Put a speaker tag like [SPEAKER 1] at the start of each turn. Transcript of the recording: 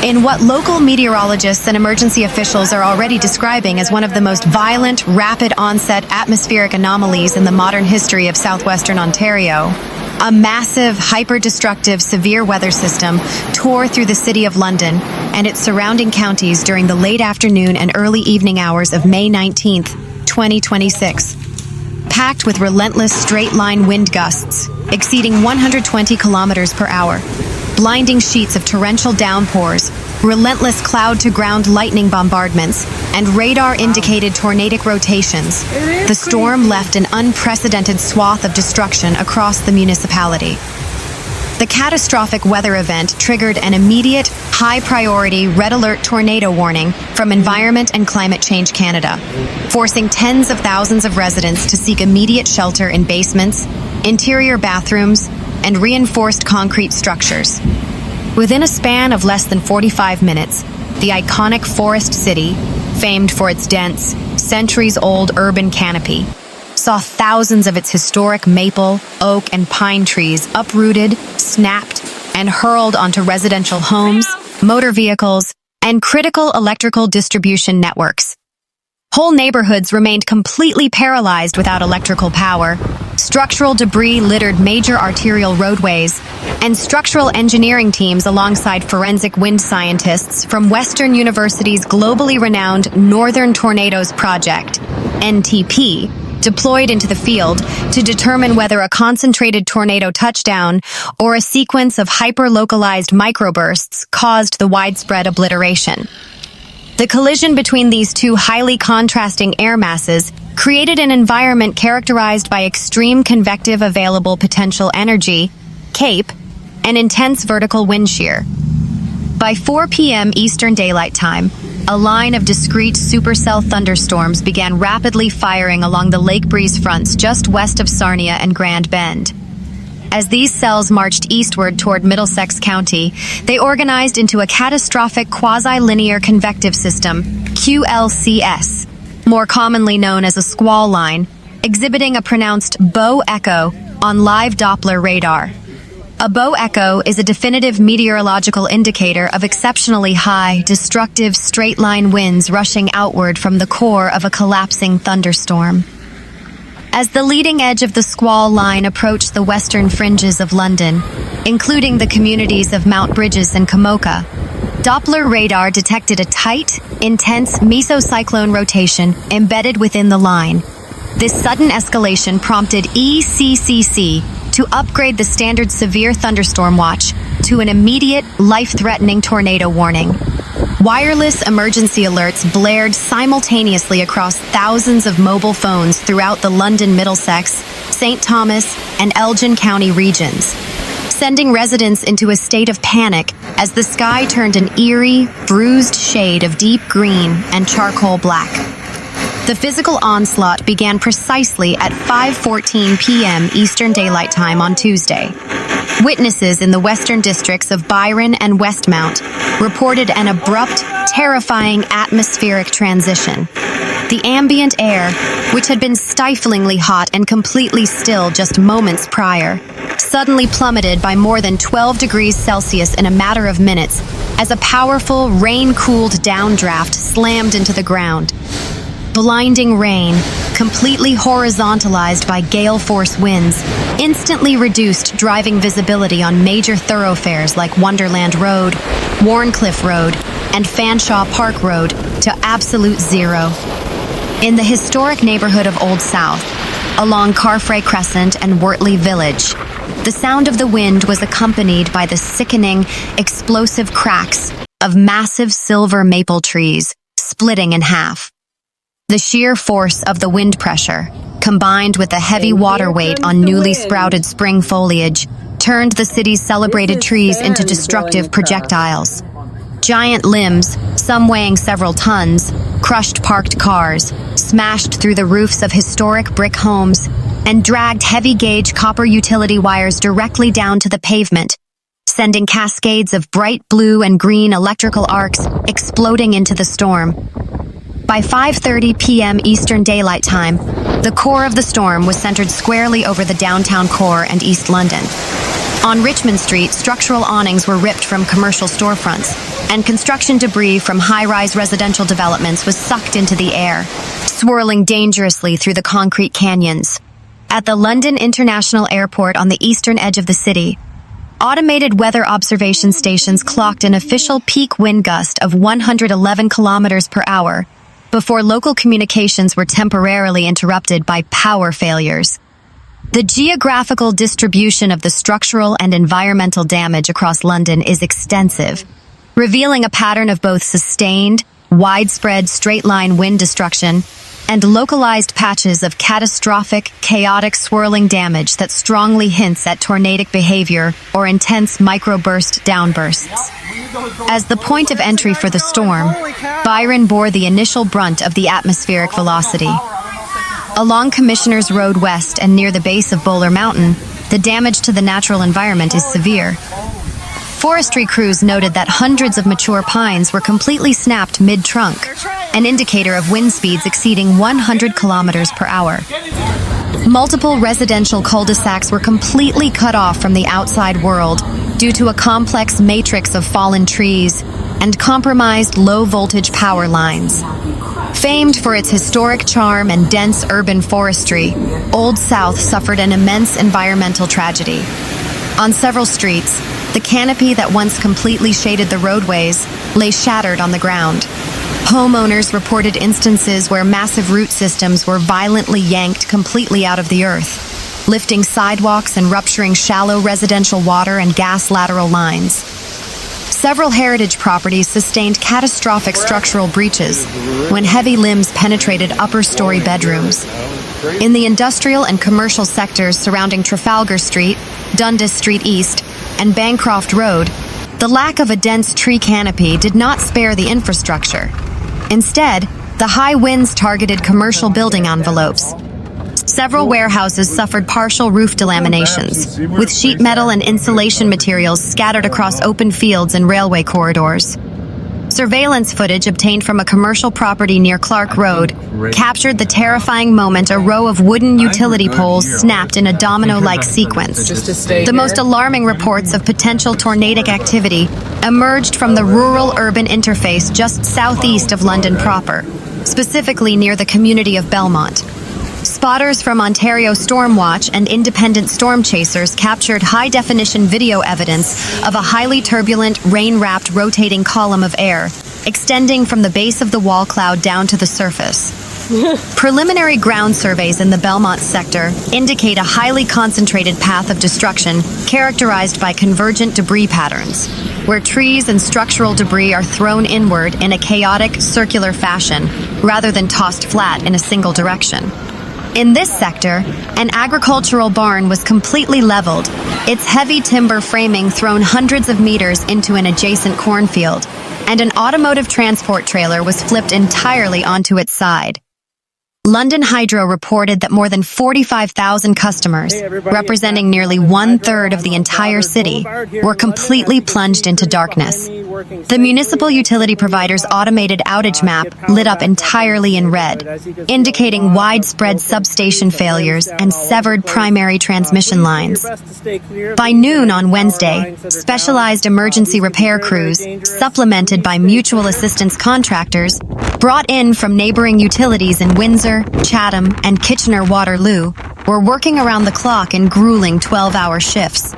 [SPEAKER 1] In what local meteorologists and emergency officials are already describing as one of the most violent, rapid-onset atmospheric anomalies in the modern history of southwestern Ontario, a massive, hyper-destructive, severe weather system tore through the city of London and its surrounding counties during the late afternoon and early evening hours of May 19, 2026. Packed with relentless straight-line wind gusts, exceeding 120 kilometers per hour, blinding sheets of torrential downpours, relentless cloud-to-ground lightning bombardments, and radar-indicated tornadic rotations, the storm left an unprecedented swath of destruction across the municipality. The catastrophic weather event triggered an immediate, high-priority red alert tornado warning from Environment and Climate Change Canada, forcing tens of thousands of residents to seek immediate shelter in basements, interior bathrooms, and reinforced concrete structures. Within a span of less than 45 minutes, the iconic forest city, famed for its dense, centuries-old urban canopy, saw thousands of its historic maple, oak, and pine trees uprooted, snapped, and hurled onto residential homes, motor vehicles, and critical electrical distribution networks. Whole neighborhoods remained completely paralyzed without electrical power. Structural debris littered major arterial roadways, and structural engineering teams alongside forensic wind scientists from Western University's globally renowned Northern Tornadoes Project, NTP, deployed into the field to determine whether a concentrated tornado touchdown or a sequence of hyper-localized microbursts caused the widespread obliteration. The collision between these two highly contrasting air masses created an environment characterized by extreme convective available potential energy, CAPE, and intense vertical wind shear. By 4 p.m. Eastern Daylight Time, a line of discrete supercell thunderstorms began rapidly firing along the lake breeze fronts just west of Sarnia and Grand Bend. As these cells marched eastward toward Middlesex County, they organized into a catastrophic quasi-linear convective system, QLCS, more commonly known as a squall line, exhibiting a pronounced bow echo on live doppler radar. A bow echo is a definitive meteorological indicator of exceptionally high, destructive straight-line winds rushing outward from the core of a collapsing thunderstorm. As the leading edge of the squall line approached the western fringes of London, including the communities of Mount Bridges and Komoka, Doppler radar detected a tight, intense mesocyclone rotation embedded within the line. This sudden escalation prompted ECCC to upgrade the standard severe thunderstorm watch to an immediate, life-threatening tornado warning. Wireless emergency alerts blared simultaneously across thousands of mobile phones throughout the London-Middlesex, St. Thomas, and Elgin County regions, sending residents into a state of panic as the sky turned an eerie, bruised shade of deep green and charcoal black. The physical onslaught began precisely at 5:14 p.m. Eastern Daylight Time on Tuesday. Witnesses in the western districts of Byron and Westmount reported an abrupt, terrifying atmospheric transition. The ambient air, which had been stiflingly hot and completely still just moments prior, suddenly plummeted by more than 12 degrees Celsius in a matter of minutes as a powerful, rain-cooled downdraft slammed into the ground. Blinding rain, completely horizontalized by gale-force winds, instantly reduced driving visibility on major thoroughfares like Wonderland Road, Warncliffe Road, and Fanshawe Park Road to absolute zero. In the historic neighborhood of Old South, along Carfrae Crescent and Wortley Village, the sound of the wind was accompanied by the sickening, explosive cracks of massive silver maple trees splitting in half. The sheer force of the wind pressure, combined with the heavy water weight on newly sprouted spring foliage, turned the city's celebrated trees into destructive projectiles. Giant limbs, some weighing several tons, crushed parked cars, smashed through the roofs of historic brick homes, and dragged heavy-gauge copper utility wires directly down to the pavement, sending cascades of bright blue and green electrical arcs exploding into the storm. By 5:30 p.m. Eastern Daylight Time, the core of the storm was centered squarely over the downtown core and East London. On Richmond Street, structural awnings were ripped from commercial storefronts, and construction debris from high-rise residential developments was sucked into the air, swirling dangerously through the concrete canyons. At the London International Airport on the eastern edge of the city, automated weather observation stations clocked an official peak wind gust of 111 kilometers per hour before local communications were temporarily interrupted by power failures. The geographical distribution of the structural and environmental damage across London is extensive, revealing a pattern of both sustained, widespread straight-line wind destruction and localized patches of catastrophic, chaotic swirling damage that strongly hints at tornadic behavior or intense microburst downbursts. As the point of entry for the storm, Byron bore the initial brunt of the atmospheric velocity. Along Commissioners Road West and near the base of Boler Mountain, the damage to the natural environment is severe. Forestry crews noted that hundreds of mature pines were completely snapped mid-trunk, an indicator of wind speeds exceeding 100 kilometers per hour. Multiple residential cul-de-sacs were completely cut off from the outside world due to a complex matrix of fallen trees and compromised low-voltage power lines. Famed for its historic charm and dense urban forestry, Old South suffered an immense environmental tragedy. On several streets, the canopy that once completely shaded the roadways lay shattered on the ground. Homeowners reported instances where massive root systems were violently yanked completely out of the earth, lifting sidewalks and rupturing shallow residential water and gas lateral lines. Several heritage properties sustained catastrophic structural breaches when heavy limbs penetrated upper-story bedrooms. In the industrial and commercial sectors surrounding Trafalgar Street, Dundas Street East, and Bancroft Road, the lack of a dense tree canopy did not spare the infrastructure. Instead, the high winds targeted commercial building envelopes. Several warehouses suffered partial roof delaminations, with sheet metal and insulation materials scattered across open fields and railway corridors. Surveillance footage obtained from a commercial property near Clark Road captured the terrifying moment a row of wooden utility poles snapped in a domino-like sequence. The most alarming reports of potential tornadic activity emerged from the rural-urban interface just southeast of London proper, specifically near the community of Belmont. Spotters from Ontario Stormwatch and independent storm chasers captured high-definition video evidence of a highly turbulent, rain-wrapped rotating column of air, extending from the base of the wall cloud down to the surface. Preliminary ground surveys in the Belmont sector indicate a highly concentrated path of destruction characterized by convergent debris patterns, where trees and structural debris are thrown inward in a chaotic, circular fashion, rather than tossed flat in a single direction. In this sector, an agricultural barn was completely leveled, its heavy timber framing thrown hundreds of meters into an adjacent cornfield, and an automotive transport trailer was flipped entirely onto its side. London Hydro reported that more than 45,000 customers, representing nearly one-third of the entire city, were completely plunged into darkness. The municipal utility provider's automated outage map lit up entirely in red, indicating widespread substation failures and severed primary transmission lines. By noon on Wednesday, specialized emergency repair crews, supplemented by mutual assistance contractors, brought in from neighboring utilities in Windsor, Chatham, and Kitchener-Waterloo, were working around the clock in grueling 12-hour shifts.